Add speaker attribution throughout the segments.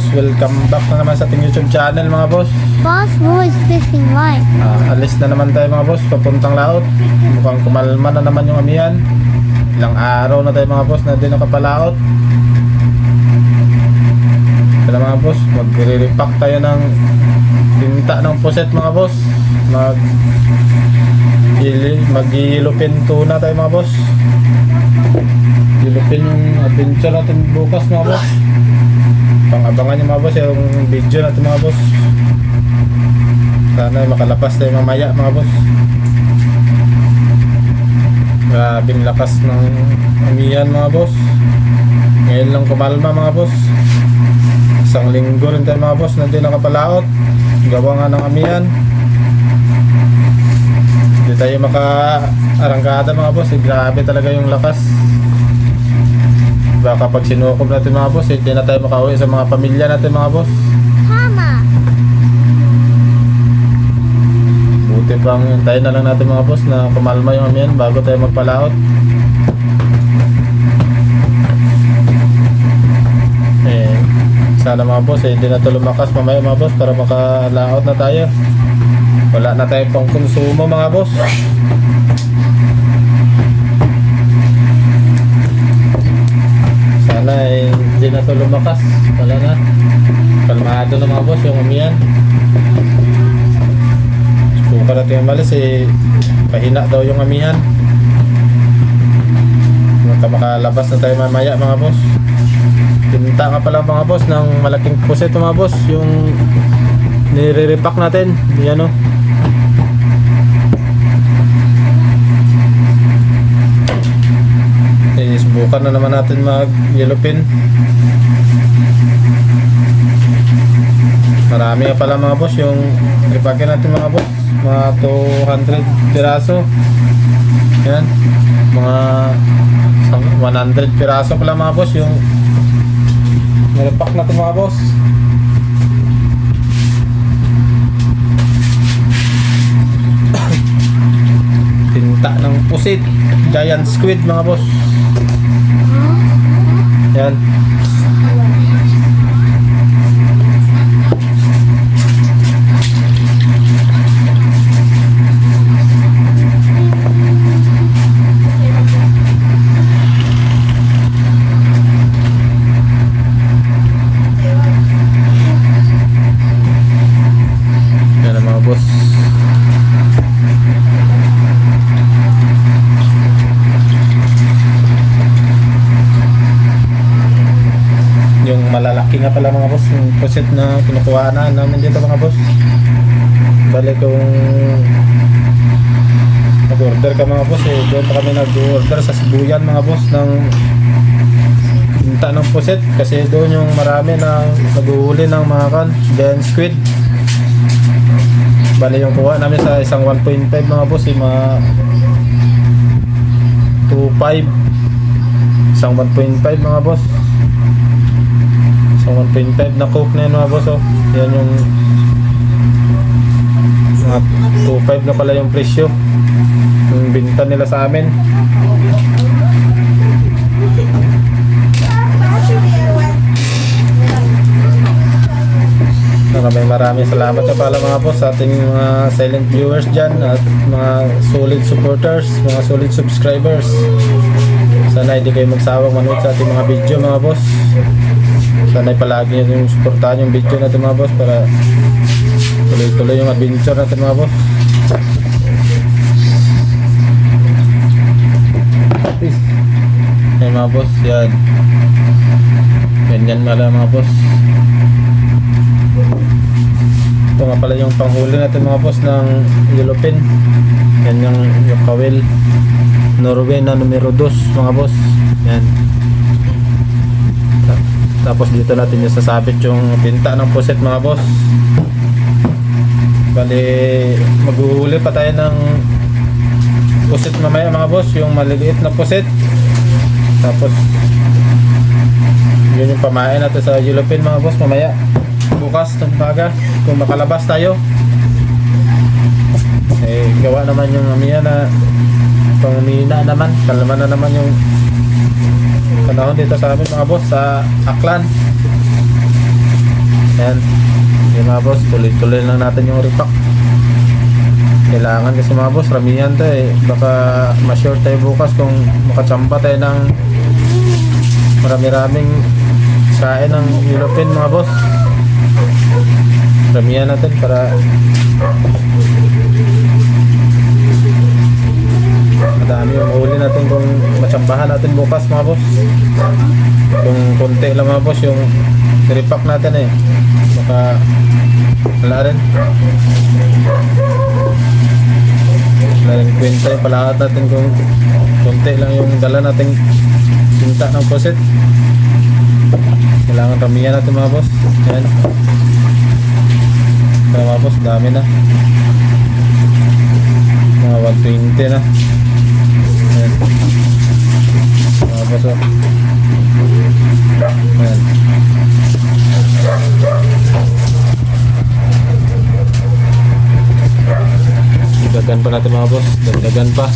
Speaker 1: boss, welcome back na naman sa ating YouTube channel mga boss.
Speaker 2: Boss Boys Fishing Life.
Speaker 1: Alis na naman tayo mga boss, papuntang laot. Mukhang kumalma na naman yung amihan. Ilang araw na tayo mga boss na di nakapalaot. Kaya mga boss, magre-repack tayo ng tinta ng puset mga boss. Mag-yellowfin tuna tayo mga boss. Yellowfin yung adventure natin bukas mga boss. Pang-abangan nyo mga boss yung video natin mga boss. Sana makalabas tayo mamaya mga boss. Grabing lakas ng amihan mga boss. Ngayon lang kumalma mga boss. Isang linggo rin tayo mga boss na di nakapalaot. Gawa nga ng amihan. Hindi tayo maka-arangkada mga boss. Grabe talaga yung lakas. Baka pag sinukob natin mga boss, hindi na tayo makauwi sa mga pamilya natin mga boss.
Speaker 2: Tama.
Speaker 1: Buti pang hintayin na lang natin mga boss na kumalma yung amihan bago tayo magpalaot. Sana mga boss hindi na ito lumakas mamaya mga boss para makalaot na tayo. Wala na tayo pang konsumo mga boss. Sana hindi na ito lumakas. Wala na. Kalmado na mga boss yung amihan. Suka natin yung malis pahina daw yung amihan. Makalabas na tayo mamaya mga boss. Pinta nga pala mga boss ng malaking puset mga boss. Yung nire-repack natin. Yan o. Subukan na naman natin mag-yellowfin. Marami nga pala mga boss yung repakin natin mga boss. Mga 200 piraso. Yan. Mga 100 piraso pala mga boss yung repack natin mga boss. Tinta ng pusit. Giant squid mga boss. Yan. Yan ang mga boss. Yung malalaki nga pala mga boss, yung puset na kinukuha na namin dito mga boss. Balik kung nag-order ka mga boss doon pa kami nag-order sa Sibuyan mga boss ng tinta ng puset kasi doon yung marami na nag-uhuli ng mga giant squid. Bali yung kuha namin sa isang 1.5 mga boss mga 2.5 isang 1.5 mga boss. So 1.5 na coke na yun mga boss oh. Yan yung mga 2.5 na pala yung presyo yung binta nila sa amin. Maraming salamat na pala mga boss sa ating mga silent viewers dyan at mga solid supporters, mga solid subscribers. Sana hindi kayo magsawang manood sa ating mga video mga boss. Sana palagi nyo yung supportahan yung video natin mga boss para tuloy-tuloy yung adventure natin mga boss. Yan mga boss, yan. Ganyan mga boss. Ito nga pala yung panghuli natin mga boss ng yellowfin. Yan yung kawil Norway na numero 2 mga boss. Yan. Tapos dito natin yung sasabit yung pinta ng puset mga boss. Bali maghuhuli pa tayo ng puset mamaya mga boss, yung maliliit na puset. Tapos yun yung pamain natin sa yellowfin mga boss mamaya bukas ng baga kung makalabas tayo. Gawa naman yung amiya na pangumina naman, kalma na naman yung panahon dito sa amin mga boss sa Aklan. Yan. Yan mga boss, tuloy-tuloy lang natin yung repack. Kailangan kasi mga boss, ramihan to eh. Baka ma-short tayo bukas kung makachamba tayo ng marami-raming kain ng European mga boss. Ramihan natin para madami yung huli natin kung machambahan natin bukas mga boss. Kung konti lang mga boss yung repack natin eh, baka wala rin kwenta yung palahat natin kung konti lang yung dala nating tinta ng poset. Kailangan ramihan natin mga boss. Ayan. Kaya mga boss, dami na. Mga 120 na. Ayan. Mga boss, oh. Ayan. Dagdagan pa natin mga boss. Dagdagan pa.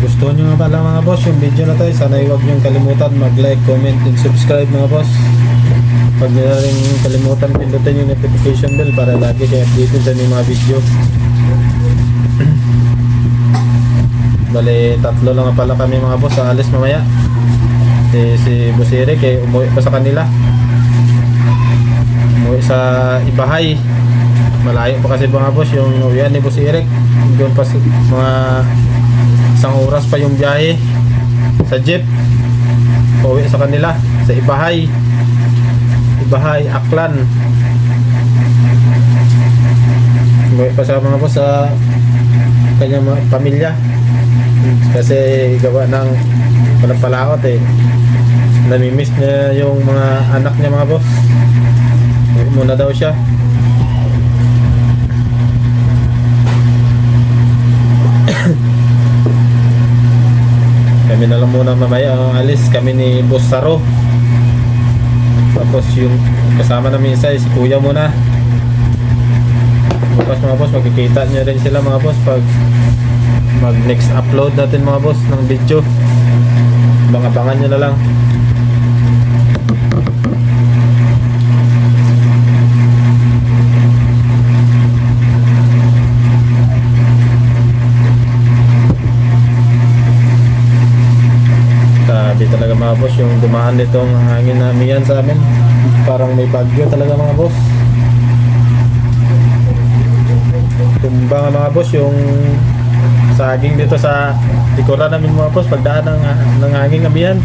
Speaker 1: Gusto nyo nga pala mga boss yung video na tayo, sana huwag nyo kalimutan mag-like, comment, and subscribe mga boss. Huwag nyo na rin kalimutan pindutin yung notification bell para lagi kayo updated sa mga video. Bale, tatlo lang nga pala kami mga boss, aalis mamaya. Si Boss Eric eh, umuwi pa sa kanila. Umuwi sa Ibahay. Malayo pa kasi mga boss yung uwian ni Boss Eric. Doon pa mga isang oras pa yung biyahe sa jeep pauwi sa kanila sa Ibahay, Aklan. Umuwi pa sa mga boss sa kanyang mga pamilya kasi gawa ng walang palaot eh, namimiss niya yung mga anak niya mga boss. Uwi muna daw siya. Kami na lang muna mamaya ang alis, kami ni Boss Saro. Tapos yung kasama namin isa si Kuya muna. Bukas mga boss, magkikita nyo rin sila mga boss pag mag next upload natin mga boss ng video. Abangan nyo na lang. Sabi talaga mga boss, yung dumaan nitong hangin na miyan sa amin, parang may bagyo talaga mga boss. Tumba nga mga boss yung saging dito sa likuran namin mga boss pagdaan ng hangin na miyan.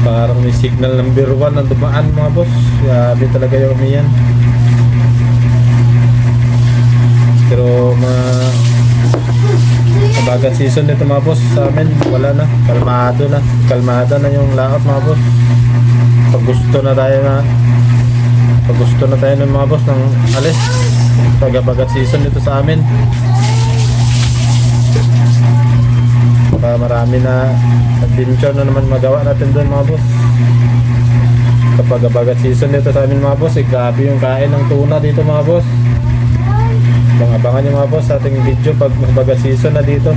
Speaker 1: Parang may signal number 1 na dumaan mga boss. Sabi talaga yung miyan. Pero mabagat season nito mga boss sa amin, wala na, kalmado na yung laot mga boss. Pag gusto na tayo ng mga boss ng alis, pag season nito sa amin, baka marami na adventure na naman magawa natin doon mga boss. Kapag bagat season nito sa amin mga boss, grabe yung kain ng tuna dito mga boss. Abangan nyo mga boss sa ating video pag magbaga season na dito.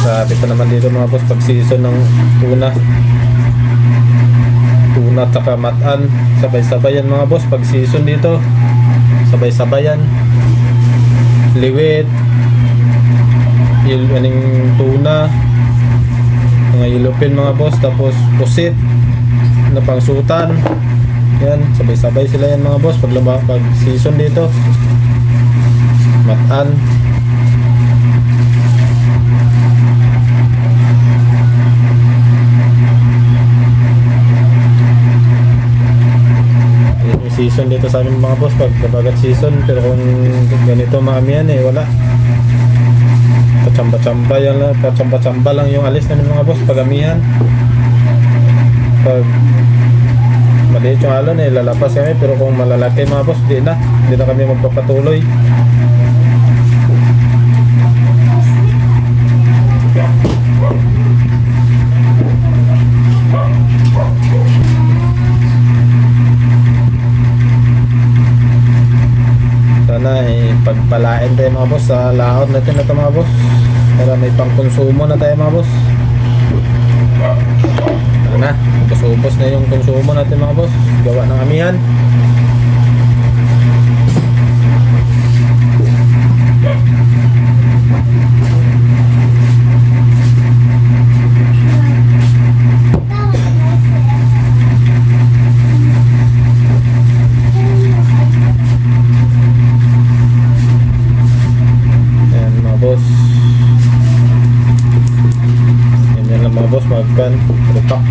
Speaker 1: Grabe pa naman dito mga boss pag season ng tuna at saka matan. Sabay-sabayan mga boss pag season dito. Sabay-sabayan. Liwit, aning tuna, mga yellowfin mga boss, tapos pusit na pangsutan. Yan, sabay-sabay sila yan mga boss pag season dito. Matan. Yan yung season dito sa amin mga boss pag bagat season. Pero kung ganito mga yan eh, wala. Pachamba-chamba yan lang, pachamba-chamba lang yung alis namin mga boss, pagamihan. Pag maliit yung alon eh, lalapas kami, pero kung malalaki mga boss, di na kami magpapatuloy. Sana pagpalain tayo mga boss sa laot natin na ito mga boss, para may pangkonsumo na tayo mga boss. Sana ubos na yung konsumo natin mga boss, gawa ng amihan. Boss, yan lang mga boss, magkan rupak.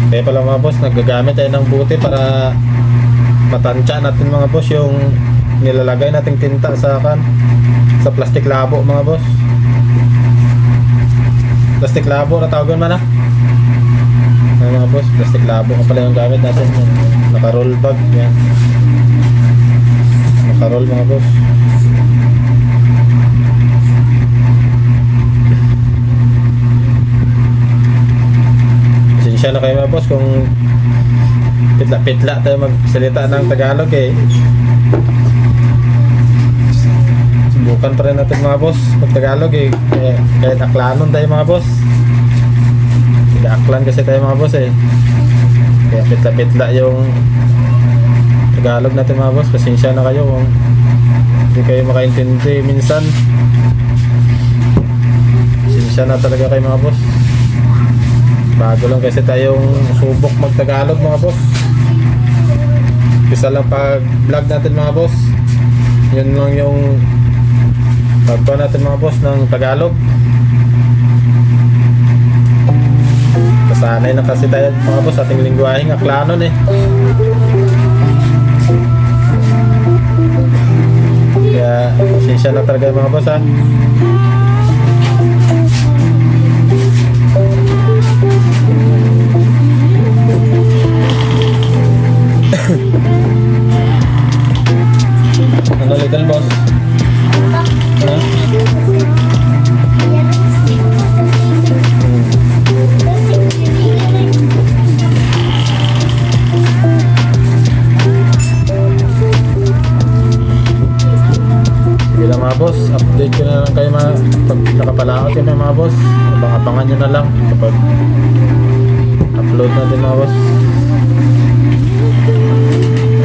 Speaker 1: Kaya pala mga boss, nagagamit tayo ng buti para matansya natin mga boss yung nilalagay nating tinta sa plastic labo mga boss. Plastic labo na tawagan man mga boss, plastic labo ka pala yung gamit natin. Naka-roll bag yan, naka-roll mga boss. Siya na kayo mga boss kung pitla-pitla tayo magsalita ng Tagalog eh. Subukan pa rin natin mga boss pag Tagalog eh. Kahit aklanon tayo mga boss. Tiga-aklan kasi tayo mga boss eh. Kaya pitla-pitla yung Tagalog natin mga boss. Pasensya na kayo kung hindi kayo makaintindi minsan. Pasensya na talaga kayo mga boss. Bago lang kasi tayong subok mag-Tagalog mga boss. Isa lang pag vlog natin mga boss. Yun lang yung pagpa natin mga boss ng Tagalog. Kasanay na kasi tayo mga boss ating lingwaheng aklanon eh. Kaya pasensya na talaga mga boss ha. Ano little boss? Ha? Sige lang mga boss, update ko na lang kayo pag nakapalaot yun mga boss. Abang-abangan nyo na lang kapag upload natin mga boss.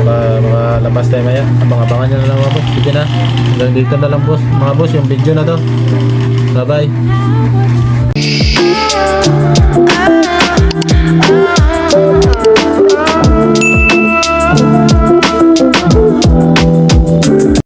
Speaker 1: Makalabas tayo maya. Abang-abangan nyo na lang mga boss. Sige na, hanggang dito na lang boss mga boss yung video na to. Bye bye.